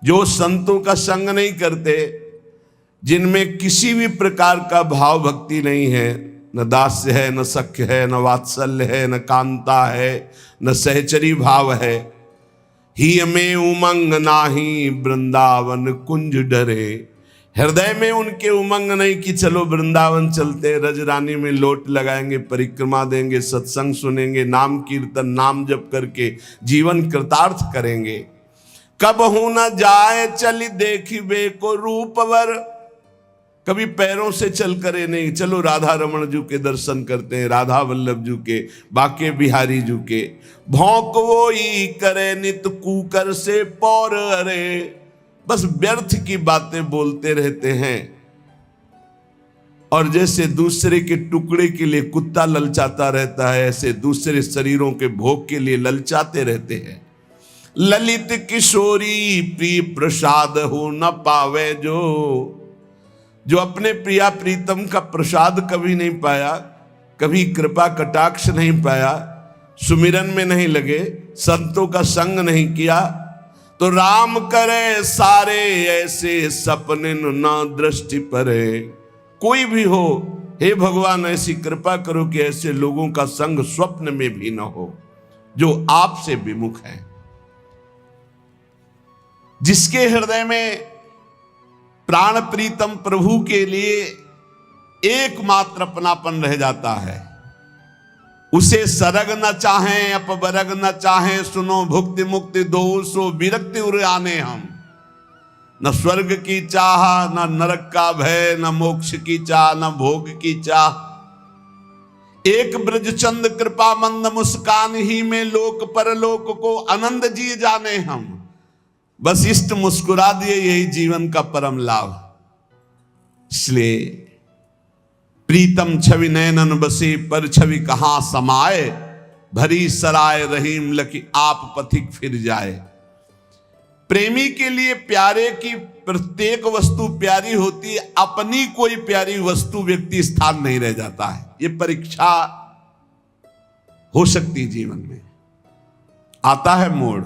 जो संतों का संग नहीं करते, जिनमें किसी भी प्रकार का भाव भक्ति नहीं है, न दास्य है, न सख्य है, न वात्सल्य है, न कांता है, न सहचरी भाव है, ही में उमंग नाही वृंदावन कुंज डरे। हृदय में उनके उमंग नहीं कि चलो वृंदावन चलते, रजरानी में लोट लगाएंगे, परिक्रमा देंगे, सत्संग सुनेंगे, नाम कीर्तन नाम जप करके जीवन कृतार्थ करेंगे। कब हूं न जाए चली देखिबे को रूपवर, कभी पैरों से चल करे नहीं, चलो राधा रमण जी के दर्शन करते हैं, राधा वल्लभ जी के, बाके बिहारी जी के। भौंक वो ही करे नित कूकर से पौर, अरे बस व्यर्थ की बातें बोलते रहते हैं। और जैसे दूसरे के टुकड़े के लिए कुत्ता ललचाता रहता है, ऐसे दूसरे शरीरों के भोग के लिए ललचाते रहते हैं। ललित किशोरी प्रिय प्रसाद हो न पावे, जो अपने प्रिया प्रीतम का प्रसाद कभी नहीं पाया, कभी कृपा कटाक्ष नहीं पाया, सुमिरन में नहीं लगे, संतों का संग नहीं किया, तो राम करे सारे ऐसे सपने न दृष्टि परे। कोई भी हो, हे भगवान ऐसी कृपा करो कि ऐसे लोगों का संग स्वप्न में भी न हो जो आपसे विमुख है। जिसके हृदय में प्राण प्रीतम प्रभु के लिए एकमात्र अपनापन रह जाता है, उसे सरग न चाहें अपबरग न चाहें, सुनो भुक्ति मुक्ति दो सो विरक्ति उर आने हम। न स्वर्ग की चाह न नरक का भय, न मोक्ष की चाह न भोग की चाह, एक ब्रजचंद कृपा मंद मुस्कान ही में लोक परलोक को आनंद जी जाने हम। बस इष्ट मुस्कुरा दिए, यही जीवन का परम लाभ। इसलिए प्रीतम छवि नयनन बसे पर छवि कहां समाए, भरी सराय रहीम लकी आप पथिक फिर जाए। प्रेमी के लिए प्यारे की प्रत्येक वस्तु प्यारी होती है, अपनी कोई प्यारी वस्तु व्यक्ति स्थान नहीं रह जाता है। यह परीक्षा हो सकती है जीवन में, आता है मोड़।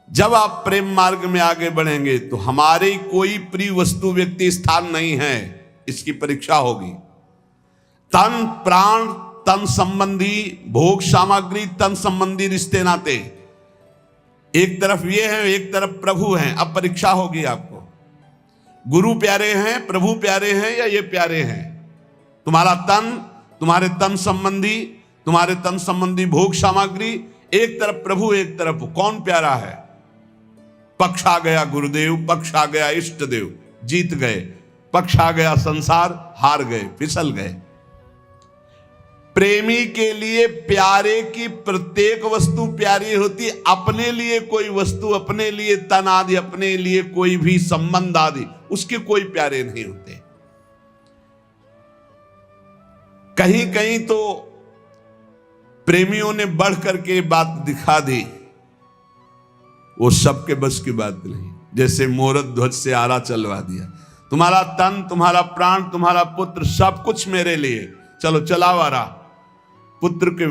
जब आप प्रेम मार्ग में आगे बढ़ेंगे तो हमारी कोई प्रिय वस्तु व्यक्ति स्थान नहीं है, इसकी परीक्षा होगी। तन प्राण तन संबंधी भोग सामग्री, तन संबंधी रिश्ते नाते, एक तरफ ये है एक तरफ प्रभु हैं। अब परीक्षा होगी आपको, गुरु प्यारे हैं, प्रभु प्यारे हैं या ये प्यारे हैं। तुम्हारा तन, तुम्हारे तन संबंधी, तुम्हारे तन संबंधी भोग सामग्री, एक तरफ प्रभु एक तरफ कौन प्यारा है। पक्ष आ गया गुरुदेव, पक्ष आ गया इष्ट देव, जीत गए। पक्ष आ गया संसार, हार गए, फिसल गए। प्रेमी के लिए प्यारे की प्रत्येक वस्तु प्यारी होती, अपने लिए कोई वस्तु, अपने लिए तन आदि, अपने लिए कोई भी संबंध आदि, उसके कोई प्यारे नहीं होते। कहीं कहीं तो प्रेमियों ने बढ़ करके बात दिखा दी, वो सबके बस की बात नहीं। जैसे मोहरत ध्वज से आरा चलवा दिया, तुम्हारा तन, तुम्हारा प्राण, तुम्हारा पुत्र, सब कुछ मेरे लिए, चलो चलाओ आरा। पुत्र के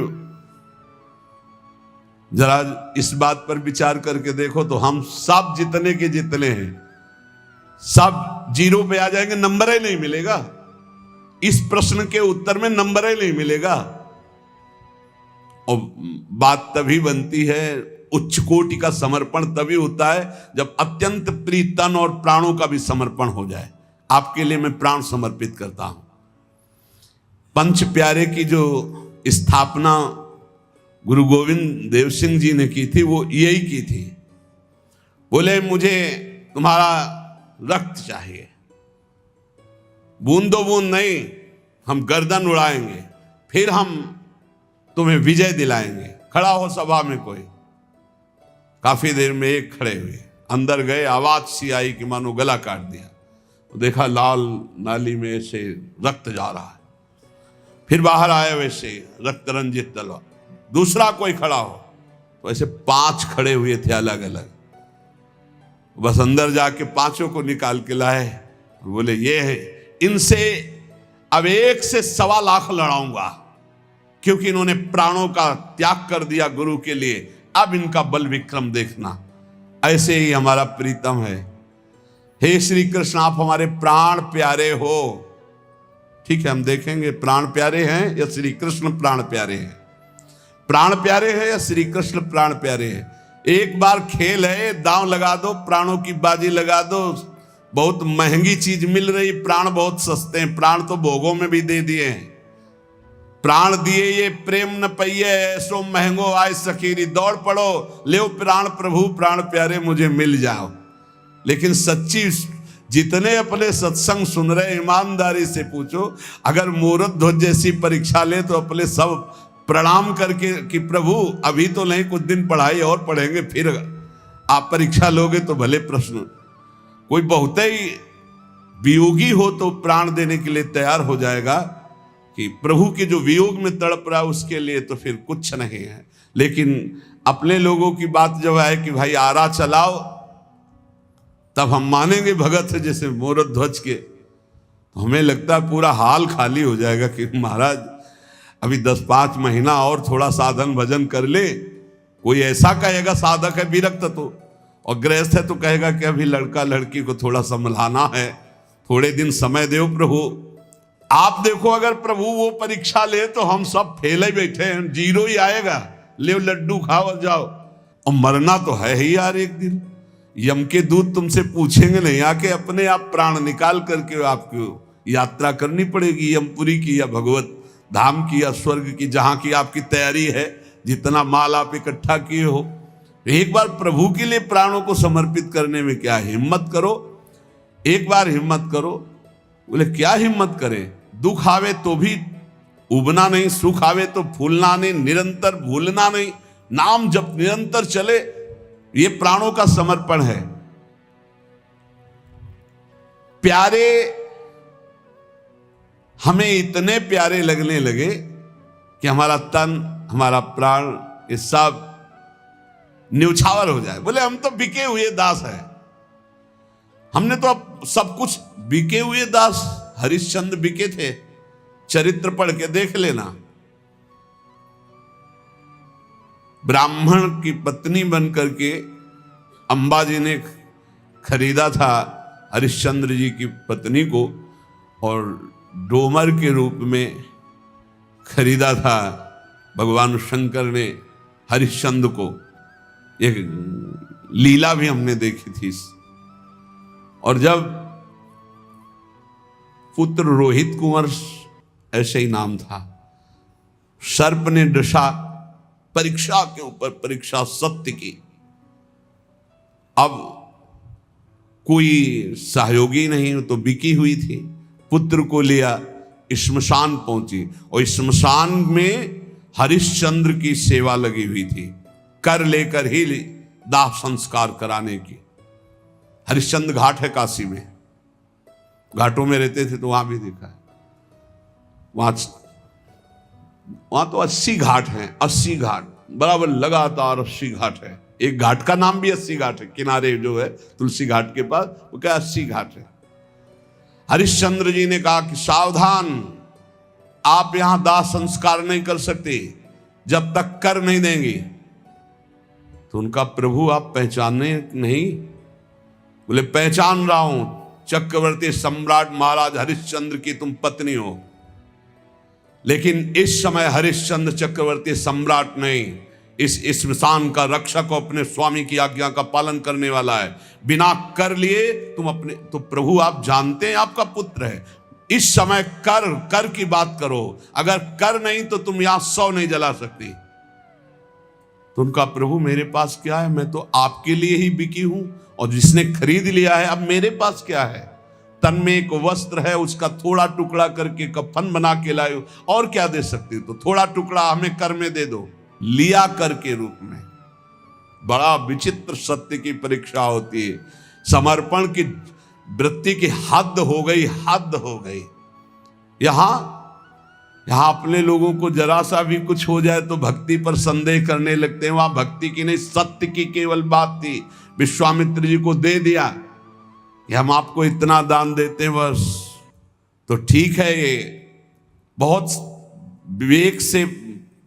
जरा इस बात पर विचार करके देखो तो हम सब जितने के जितने हैं, सब जीरो पे आ जाएंगे, नंबर ही नहीं मिलेगा। इस प्रश्न के उत्तर में नंबर ही नहीं मिलेगा। और बात तभी बनती है, उच्च कोटि का समर्पण तभी होता है जब अत्यंत प्रिय तन और प्राणों का भी समर्पण हो जाए। आपके लिए मैं प्राण समर्पित करता हूं। पंच प्यारे की जो स्थापना गुरु गोविंद देव सिंह जी ने की थी, वो यही की थी। बोले मुझे तुम्हारा रक्त चाहिए, बूंदो बूंद नहीं, हम गर्दन उड़ाएंगे, फिर हम तुम्हें विजय दिलाएंगे। खड़ा हो सभा में कोई। काफी देर में एक खड़े हुए, अंदर गए, आवाज सी आई कि मानो गला काट दिया। देखा लाल नाली में से रक्त जा रहा है, फिर बाहर आया वैसे रक्त रंजित तलवार। दूसरा कोई खड़ा हो तो ऐसे 5 खड़े हुए थे अलग अलग। बस अंदर जाके 5 को निकाल के लाए और बोले ये है, इनसे अब 1 से 1.25 लाख लड़ाऊंगा, क्योंकि इन्होंने प्राणों का त्याग कर दिया गुरु के लिए। अब इनका बल विक्रम देखना। ऐसे ही हमारा प्रीतम है। हे श्री कृष्ण, आप हमारे प्राण प्यारे हो। ठीक है, हम देखेंगे प्राण प्यारे हैं या श्री कृष्ण प्राण प्यारे हैं। प्राण प्यारे हैं या श्री कृष्ण प्राण प्यारे हैं। एक बार खेल है, दांव लगा दो, प्राणों की बाजी लगा दो। बहुत महंगी चीज मिल रही, प्राण बहुत सस्ते हैं। प्राण तो भोगों में भी दे दिए हैं। प्राण दिए ये प्रेम न पइये, ऐसो महंगो आय सखीरी। दौड़ पड़ो, ले प्राण प्रभु प्राण प्यारे मुझे मिल जाओ। लेकिन सच्ची जितने अपने सत्संग सुन रहे, ईमानदारी से पूछो, अगर मुहूर्त ध्वज जैसी परीक्षा ले तो अपने सब प्रणाम करके कि प्रभु अभी तो नहीं, कुछ दिन पढ़ाई और पढ़ेंगे, फिर आप परीक्षा लोगे तो भले प्रश्न। कोई बहुत ही वियोगी हो तो प्राण देने के लिए तैयार हो जाएगा कि प्रभु के जो वियोग में तड़प रहा उसके लिए तो फिर कुछ नहीं है। लेकिन अपने लोगों की बात जब आए कि भाई आरा चलाओ, तब हम मानेंगे भगत है जैसे मुहूर्त ध्वज के, तो हमें लगता है पूरा हाल खाली हो जाएगा कि महाराज अभी 10-5 महीना और थोड़ा साधन भजन कर ले। कोई ऐसा कहेगा साधक है विरक्त तो, और गृहस्थ है तो कहेगा कि अभी लड़का लड़की को थोड़ा संभलाना है, थोड़े दिन समय दो प्रभु। आप देखो अगर प्रभु वो परीक्षा ले तो हम सब फेल ही बैठे हैं, 0 ही आएगा। ले लड्डू खाओ और जाओ। और मरना तो है ही यार, एक दिन यम के दूत तुमसे पूछेंगे नहीं, आके अपने आप प्राण निकाल करके आपको यात्रा करनी पड़ेगी, यमपुरी की या भगवत धाम की या स्वर्ग की, जहां की आपकी तैयारी है, जितना माल आप इकट्ठा किए हो। एक बार प्रभु के लिए प्राणों को समर्पित करने में क्या हिम्मत करो, एक बार हिम्मत करो। बोले क्या हिम्मत करें, दुख आवे तो भी उबना नहीं, सुख आवे तो फूलना नहीं, निरंतर भूलना नहीं, नाम जब निरंतर चले, ये प्राणों का समर्पण है। प्यारे हमें इतने प्यारे लगने लगे कि हमारा तन, हमारा प्राण, ये सब न्यौछावर हो जाए। बोले हम तो बिके हुए दास हैं, हमने तो अब सब कुछ बिके हुए दास। हरिश्चंद्र बिके थे, चरित्र पढ़ के देख लेना। ब्राह्मण की पत्नी बनकर के अंबाजी ने खरीदा था हरिश्चंद्र जी की पत्नी को, और डोमर के रूप में खरीदा था भगवान शंकर ने हरिश्चंद्र को। एक लीला भी हमने देखी थी। और जब पुत्र रोहित कुंवर, ऐसे ही नाम था, सर्प ने दशा परीक्षा के ऊपर परीक्षा सत्य की। अब कोई सहयोगी नहीं, तो बिकी हुई थी। पुत्र को लिया, श्मशान पहुंची, और श्मशान में हरिश्चंद्र की सेवा लगी हुई थी, कर लेकर ही दाह संस्कार कराने की। हरिश्चंद्र घाट है काशी में, घाटों में रहते थे तो वहां भी देखा है। वहां तो 80 घाट हैं, 80 घाट बराबर लगातार 80 घाट है। एक घाट का नाम भी 80 घाट है, किनारे जो है तुलसी घाट के पास, वो क्या 80 घाट है। हरिश्चंद्र जी ने कहा कि सावधान, आप यहां दाह संस्कार नहीं कर सकते जब तक कर नहीं देंगे। तो उनका प्रभु आप पहचाने नहीं? बोले पहचान रहा हूं, चक्रवर्ती सम्राट महाराज हरिश्चंद्र की तुम पत्नी हो। लेकिन इस समय हरिश्चंद्र चक्रवर्ती सम्राट नहीं, इस स्मशान का रक्षक और अपने स्वामी की आज्ञा का पालन करने वाला है। बिना कर लिए तुम अपने, तो प्रभु आप जानते हैं आपका पुत्र है, इस समय कर की बात करो, अगर कर नहीं तो तुम यहां 100 नहीं जला सकती। तो उनका प्रभु मेरे पास क्या है, मैं तो आपके लिए ही बिकी हूं, और जिसने खरीद लिया है अब मेरे पास क्या है। तन में एक वस्त्र है, उसका थोड़ा टुकड़ा करके कफन बना के लाए, और क्या दे सकती हो? तो थोड़ा टुकड़ा हमें कर में दे दो, लिया कर के रूप में। बड़ा विचित्र सत्य की परीक्षा होती है। समर्पण की वृत्ति की हद हो गई, हद हो गई। यहां अपने लोगों को जरा सा भी कुछ हो जाए तो भक्ति पर संदेह करने लगते हैं। वहां भक्ति की नहीं, सत्य की केवल बात थी। विश्वामित्र जी को दे दिया कि हम आपको इतना दान देते हैं बस, तो ठीक है। ये बहुत विवेक से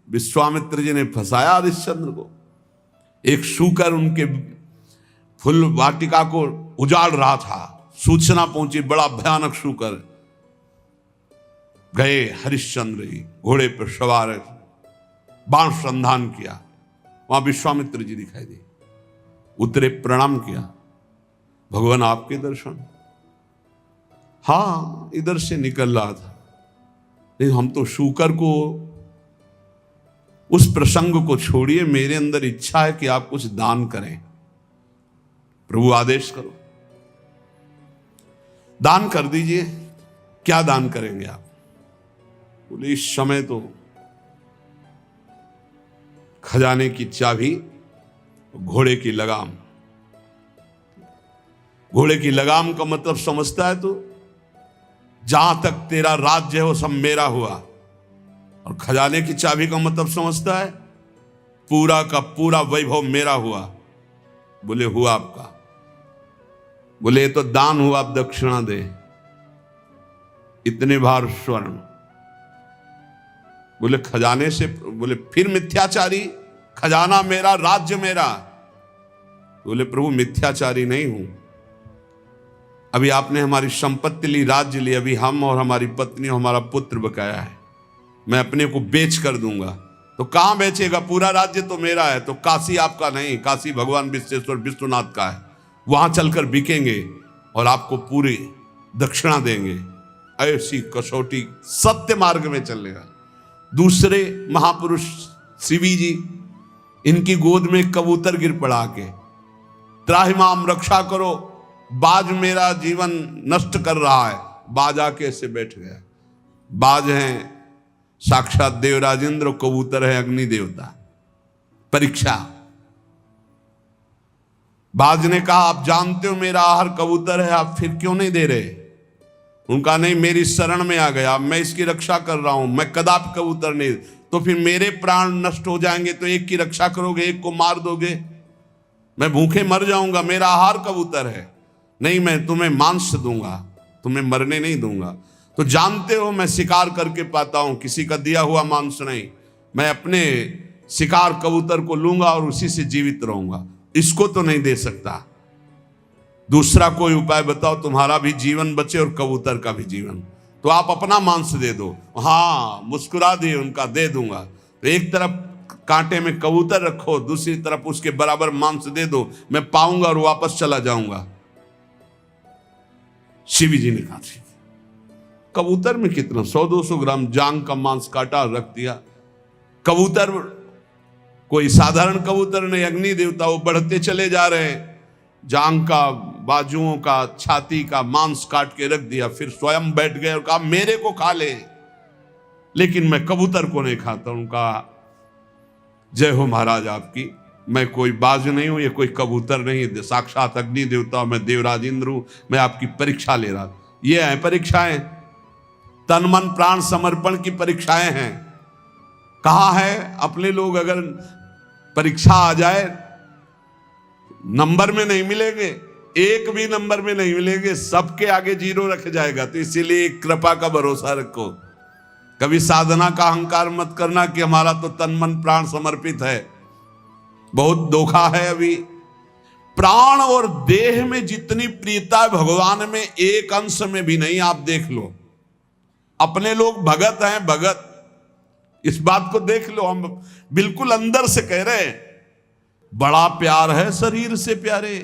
विश्वामित्र जी ने फंसाया हरिश्चंद्र को। एक शूकर उनके फुल वाटिका को उजाड़ रहा था। सूचना पहुंची, बड़ा भयानक शूकर। गए हरिश्चंद्र जी घोड़े पर सवार, बाण संधान किया। वहां विश्वामित्र जी दिखाई दिए, उतरे, प्रणाम किया, भगवान आपके दर्शन। हाँ, इधर से निकल रहा था, लेकिन हम तो शूकर को, उस प्रसंग को छोड़िए, मेरे अंदर इच्छा है कि आप कुछ दान करें। प्रभु आदेश करो, दान कर दीजिए। क्या दान करेंगे आप? बोले इस समय तो खजाने की चाबी, घोड़े की लगाम। घोड़े की लगाम का मतलब समझता है तो? जहां तक तेरा राज्य है वो सब मेरा हुआ। और खजाने की चाबी का मतलब समझता है? पूरा का पूरा वैभव मेरा हुआ। बोले हुआ आपका। बोले तो दान हुआ, आप दक्षिणा दे, इतने भार स्वर्ण। बोले खजाने से? बोले फिर मिथ्याचारी, खजाना मेरा, राज्य मेरा। बोले प्रभु मिथ्याचारी नहीं हूं, अभी आपने हमारी संपत्ति ली, राज्य ली, अभी हम और हमारी पत्नी और हमारा पुत्र बकाया है, मैं अपने को बेच कर दूंगा। तो कहां बेचेगा? पूरा राज्य तो मेरा है। तो काशी आपका नहीं, काशी भगवान विश्वेश्वर विष्णुनाथ का है, वहां चलकर बिकेंगे और आपको पूरी दक्षिणा देंगे। ऐसी कसौटी सत्य मार्ग में चलेगा। दूसरे महापुरुष शिवी जी, इनकी गोद में कबूतर गिर पड़ा के, त्राहिमाम रक्षा करो, बाज मेरा जीवन नष्ट कर रहा है। बाज आके ऐसे बैठ गया। बाज हैं साक्षात देवराजेंद्र, कबूतर है अग्नि देवता। परीक्षा। बाज ने कहा आप जानते हो मेरा आहार कबूतर है, आप फिर क्यों नहीं दे रहे? उनका नहीं, मेरी शरण में आ गया, मैं इसकी रक्षा कर रहा हूं, मैं कदापि कबूतर नहीं। तो फिर मेरे प्राण नष्ट हो जाएंगे तो एक की रक्षा करोगे, एक को मार दोगे, मैं भूखे मर जाऊंगा, मेरा आहार कबूतर है। नहीं, मैं तुम्हें मांस दूंगा, तुम्हें मरने नहीं दूंगा। तो जानते हो मैं शिकार करके पाता हूं, किसी का दिया हुआ मांस नहीं। मैं अपने शिकार कबूतर को लूंगा और उसी से जीवित रहूंगा, इसको तो नहीं दे सकता। दूसरा कोई उपाय बताओ, तुम्हारा भी जीवन बचे और कबूतर का भी जीवन। तो आप अपना मांस दे दो। हाँ, मुस्कुरा दिए, उनका दे दूंगा। तो एक तरफ कांटे में कबूतर रखो, दूसरी तरफ उसके बराबर मांस दे दो, मैं पाऊंगा और वापस चला जाऊंगा। शिवी जी ने कहा कबूतर में कितना, 100-200 ग्राम जांग का मांस काटा, रख दिया। कबूतर कोई साधारण कबूतर नहीं, अग्नि देवता, वो बढ़ते चले जा रहे हैं। जांग का, बाजुओं का, छाती का मांस काट के रख दिया, फिर स्वयं बैठ गए और कहा मेरे को खा ले, लेकिन मैं कबूतर को नहीं खाता। उनका जय हो महाराज आपकी, मैं कोई बाज नहीं हूं, ये कोई कबूतर नहीं, साक्षात अग्नि देवता, मैं देवराजेंद्र हूं, मैं आपकी परीक्षा ले रहा। ये है परीक्षाएं, तन मन प्राण समर्पण की परीक्षाएं हैं। कहां है अपने लोग? अगर परीक्षा आ जाए नंबर में नहीं मिलेंगे, एक भी नंबर में नहीं मिलेंगे, सबके आगे 0 रख जाएगा। तो इसीलिए कृपा का भरोसा रखो, कभी साधना का अहंकार मत करना कि हमारा तो तन मन प्राण समर्पित है। बहुत धोखा है अभी। प्राण और देह में जितनी प्रियता है भगवान में एक अंश में भी नहीं। आप देख लो, अपने लोग भगत हैं, भगत, इस बात को देख लो, हम बिल्कुल अंदर से कह रहे हैं बड़ा प्यार है शरीर से प्यारे,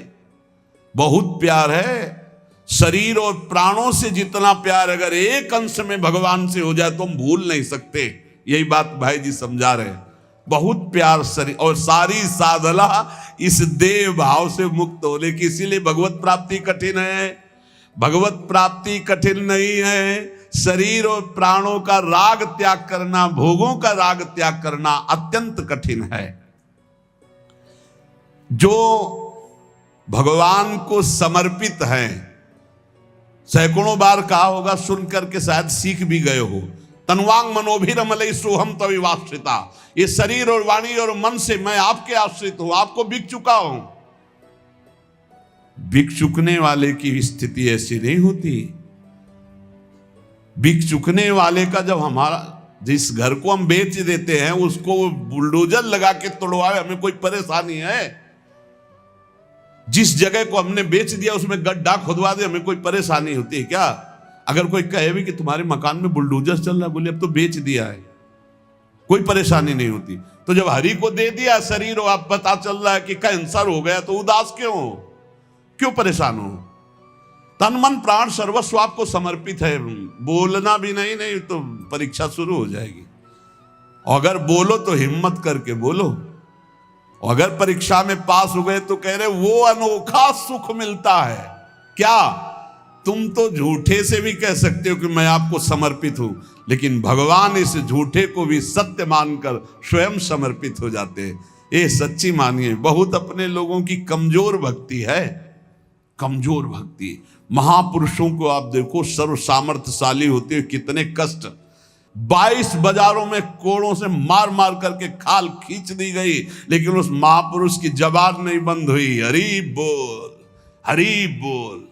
बहुत प्यार है। शरीर और प्राणों से जितना प्यार अगर एक अंश में भगवान से हो जाए तो हम भूल नहीं सकते। यही बात भाई जी समझा रहे हैं। बहुत प्यार शरीर, और सारी साधना इस देह भाव से मुक्त होने की। इसीलिए भगवत प्राप्ति कठिन है। भगवत प्राप्ति कठिन नहीं है, शरीर और प्राणों का राग त्याग करना, भोगों का राग त्याग करना अत्यंत कठिन है। जो भगवान को समर्पित है, सैकड़ों बार कहा होगा, सुन करके शायद सीख भी गए हो, तन्वांग मनोभिरमलई सोहम तविवाश्रिता। ये शरीर और वाणी और मन से मैं आपके आश्रित हूं, आपको बिक चुका हूं। बिक चुकने वाले की स्थिति ऐसी नहीं होती। बिक चुकने वाले का, जब हमारा जिस घर को हम बेच देते हैं उसको बुलडोजर लगा के तोड़वाए, हमें कोई परेशानी है? जिस जगह को हमने बेच दिया उसमें गड्ढा खुदवा दे, हमें कोई परेशानी होती है क्या? अगर कोई कहे भी कि तुम्हारे मकान में बुलडोजर चल रहा है, बोले अब तो बेच दिया है, कोई परेशानी नहीं होती। तो जब हरि को दे दिया शरीर और आप पता चल रहा है कि कैंसर हो गया, तो उदास क्यों परेशान हो? तन मन प्राण सर्वस्व आपको समर्पित है, बोलना भी नहीं तो परीक्षा शुरू हो जाएगी। अगर बोलो तो हिम्मत करके बोलो, अगर परीक्षा में पास हो गए तो कह रहे वो अनोखा सुख मिलता है। क्या? तुम तो झूठे से भी कह सकते हो कि मैं आपको समर्पित हूं, लेकिन भगवान इस झूठे को भी सत्य मानकर स्वयं समर्पित हो जाते हैं। ये सच्ची मानिए, बहुत अपने लोगों की कमजोर भक्ति है, कमजोर भक्ति। महापुरुषों को आप देखो, सर्व सामर्थ्यशाली होते हुए कितने कष्ट, 22 बाजारों में कोड़ों से मार मार करके खाल खींच दी गई, लेकिन उस महापुरुष की जबान नहीं बंद हुई, हरि बोल हरि बोल।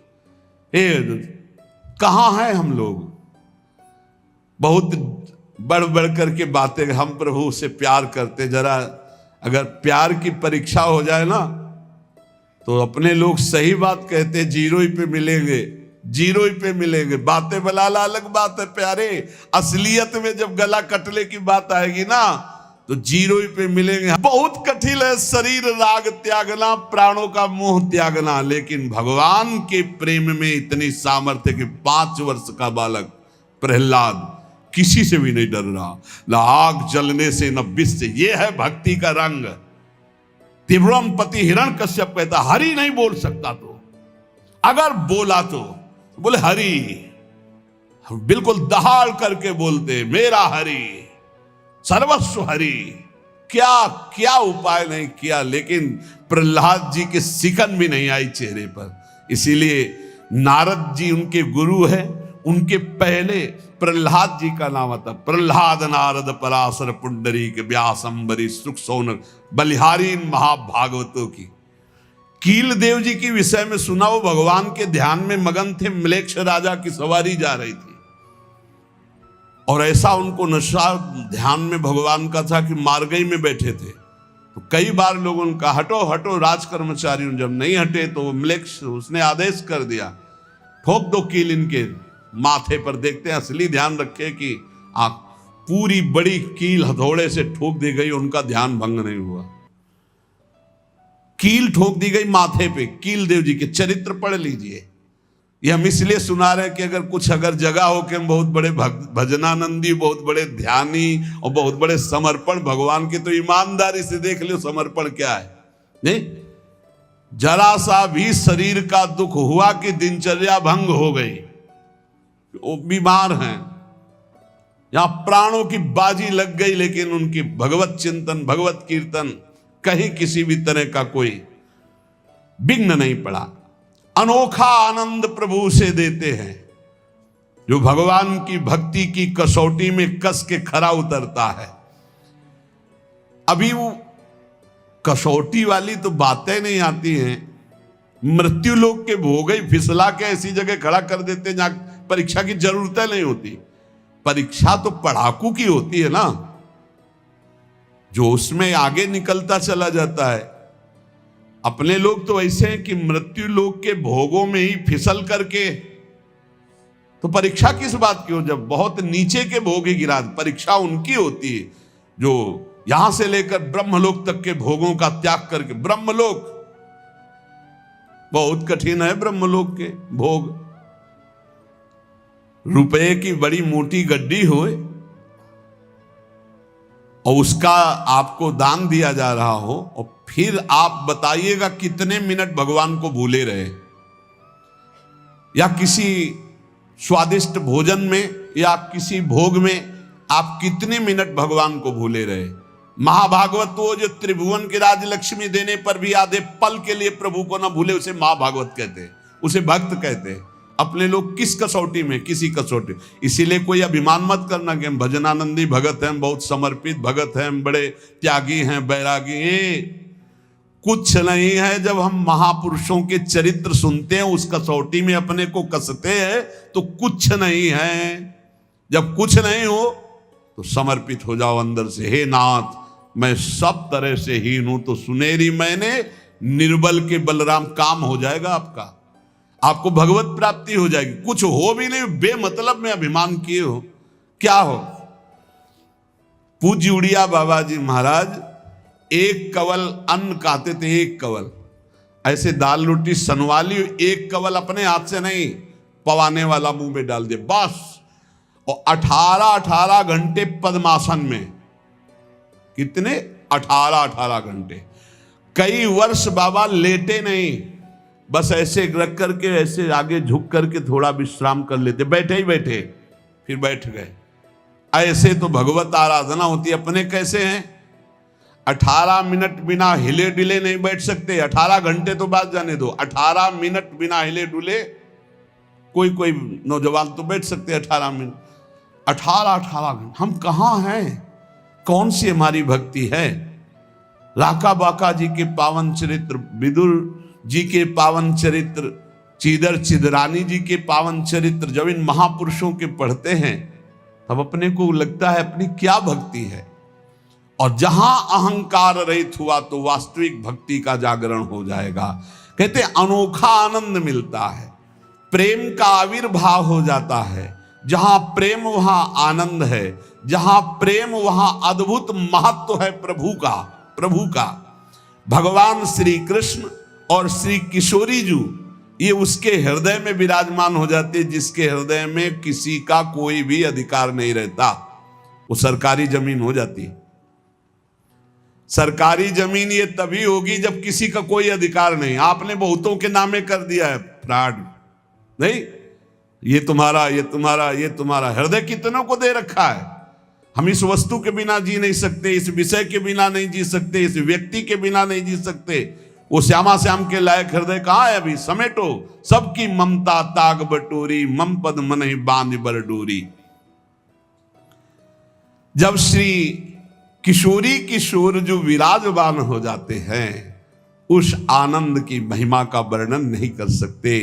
कहां है हम लोग? बहुत बढ़ बढ़ करके बातें, हम प्रभु से प्यार करते, जरा अगर प्यार की परीक्षा हो जाए ना तो अपने लोग सही बात कहते, 0 ही पे मिलेंगे, 0 ही पे मिलेंगे। बातें बलाला अलग बात है प्यारे, असलियत में जब गला कटले की बात आएगी ना तो 0 ही पे मिलेंगे। बहुत कठिन है शरीर राग त्यागना, प्राणों का मोह त्यागना, लेकिन भगवान के प्रेम में इतनी सामर्थ्य कि 5 वर्ष का बालक प्रहलाद किसी से भी नहीं डर रहा, न आग जलने से न विष से। यह है भक्ति का रंग। त्रिभुवन पति हिरण्यकश्यप कहता हरि नहीं बोल सकता, तो अगर बोला तो बोले हरि, बिल्कुल दहाड़ करके बोलते मेरा हरि, सर्वस्व हरि। क्या क्या उपाय नहीं किया, लेकिन प्रहलाद जी के सिकन भी नहीं आई चेहरे पर। इसीलिए नारद जी उनके गुरु है, उनके पहले प्रहलाद जी का नाम आता, प्रहलाद नारद पराशर पुंडरीक व्यास अम्बरी सुख सौनक बलिहारी। इन महाभागवतों की कील देव जी की विषय में सुना, वो भगवान के ध्यान में मगन थे, म्लेच्छ राजा की सवारी जा रही थी और ऐसा उनको नशा ध्यान में भगवान का था कि मार्गई में बैठे थे। तो कई बार लोगों ने कहा हटो हटो, राज कर्मचारी, जब नहीं हटे तो म्लेच्छ उसने आदेश कर दिया ठोक दो कील इनके माथे पर। देखते हैं असली ध्यान रखे कि पूरी बड़ी कील हथौड़े से ठोक दी गई, उनका ध्यान भंग नहीं हुआ। कील ठोक दी गई माथे पे। कील देव जी के चरित्र पढ़ लीजिए। ये हम इसलिए सुना रहे हैं कि अगर जगह हो कि हम बहुत बड़े भजनानंदी, बहुत बड़े ध्यानी और बहुत बड़े समर्पण भगवान के, तो ईमानदारी से देख लो समर्पण क्या है। नहीं, जरा सा भी शरीर का दुख हुआ कि दिनचर्या भंग हो गई, वो बीमार हैं, यहां प्राणों की बाजी लग गई, लेकिन उनकी भगवत चिंतन भगवत कीर्तन कहीं किसी भी तरह का कोई विघ्न नहीं पड़ा। अनोखा आनंद प्रभु से देते हैं। जो भगवान की भक्ति की कसौटी में कस के खरा उतरता है। अभी वो कसौटी वाली तो बातें नहीं आती हैं। मृत्यु लोक के भोग ही फिसला के ऐसी जगह खड़ा कर देते हैं जहां परीक्षा की जरूरत नहीं होती। परीक्षा तो पढ़ाकू की होती है ना, जो उसमें आगे निकलता चला जाता है। अपने लोग तो ऐसे हैं कि मृत्यु लोक के भोगों में ही फिसल करके, तो परीक्षा किस बात की हो, जब बहुत नीचे के भोग ही गिरा। परीक्षा उनकी होती है जो यहां से लेकर ब्रह्मलोक तक के भोगों का त्याग करके। ब्रह्मलोक बहुत कठिन है, ब्रह्मलोक के भोग। रुपए की बड़ी मोटी गड्डी होए और उसका आपको दान दिया जा रहा हो, और फिर आप बताइएगा कितने मिनट भगवान को भूले रहे। या किसी स्वादिष्ट भोजन में या किसी भोग में आप कितने मिनट भगवान को भूले रहे। महाभागवत वो जो त्रिभुवन की राजलक्ष्मी देने पर भी आधे पल के लिए प्रभु को ना भूले, उसे महाभागवत कहते हैं, उसे भक्त कहते हैं। अपने लोग किस कसौटी में, किसी कसौटी। इसीलिए कोई अभिमान मत करना कि हम भजनानंदी भगत हैं, बहुत समर्पित भगत हैं, हम बड़े त्यागी हैं, बैरागी। ये कुछ नहीं है। जब हम महापुरुषों के चरित्र सुनते हैं, उस कसौटी में अपने को कसते हैं, तो कुछ नहीं है। जब कुछ नहीं हो तो समर्पित हो जाओ अंदर से। हे नाथ, मैं सब तरह से हीन हूं, तो सुनेरी मैंने निर्बल के बलराम काम हो जाएगा आपका, आपको भगवत प्राप्ति हो जाएगी। कुछ हो भी नहीं, बेमतलब में अभिमान किए हो, क्या हो। पूज्य उड़िया बाबा जी महाराज एक कवल अन्न खाते थे, एक कवल, ऐसे दाल रोटी सनवाली, एक कवल अपने हाथ से नहीं, पवाने वाला मुंह में डाल दे बस, और 18 घंटे पद्मासन में। कितने? 18 घंटे। कई वर्ष बाबा लेटे नहीं, बस ऐसे रख करके ऐसे आगे झुक करके थोड़ा विश्राम कर लेते, बैठे ही बैठे फिर बैठ गए। ऐसे तो भगवत आराधना होती है। अपने कैसे हैं? 18 मिनट बिना हिले डुले नहीं बैठ सकते। 18 घंटे तो बात जाने दो, 18 मिनट बिना हिले डुले कोई नौजवान तो बैठ सकते 18 मिनट। 18 घंटे हम कहाँ हैं? कौन सी हमारी भक्ति है? राका बाका जी के पावन चरित्र, विदुर जी के पावन चरित्र, चीदर चिदरानी जी के पावन चरित्र जब इन महापुरुषों के पढ़ते हैं तब अपने को लगता है अपनी क्या भक्ति है। और जहां अहंकार रहित हुआ तो वास्तविक भक्ति का जागरण हो जाएगा। कहते अनोखा आनंद मिलता है, प्रेम का आविर्भाव हो जाता है। जहां प्रेम वहां आनंद है, जहां प्रेम वहां अद्भुत महत्व है प्रभु का। भगवान श्री कृष्ण और श्री किशोरी जी ये उसके हृदय में विराजमान हो जाते, जिसके हृदय में किसी का कोई भी अधिकार नहीं रहता, वो सरकारी जमीन हो जाती। सरकारी जमीन ये तभी होगी जब किसी का कोई अधिकार नहीं। आपने बहुतों के नामे कर दिया है फ्रॉड, नहीं, ये तुम्हारा हृदय कितनों को दे रखा है। हम इस वस्तु के बिना जी नहीं सकते, इस विषय के बिना नहीं जी सकते, इस व्यक्ति के बिना नहीं जी सकते। वो श्यामा श्याम के लायक हृदय कहाँ है अभी? समेटो सबकी ममता ताग बटोरी, मम पद मन ही बांध बर डोरी। जब श्री किशोरी किशोर जो विराजमान हो जाते हैं, उस आनंद की महिमा का वर्णन नहीं कर सकते।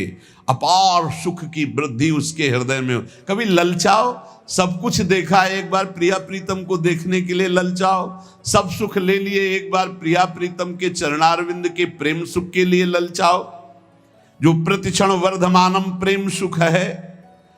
अपार सुख की वृद्धि उसके हृदय में। कभी ललचाओ, सब कुछ देखा, एक बार प्रिया प्रीतम को देखने के लिए ललचाओ। सब सुख ले लिए, एक बार प्रिया प्रीतम के चरणारविंद के प्रेम सुख के लिए ललचाओ। जो प्रतिक्षण वर्धमानम प्रेम सुख है,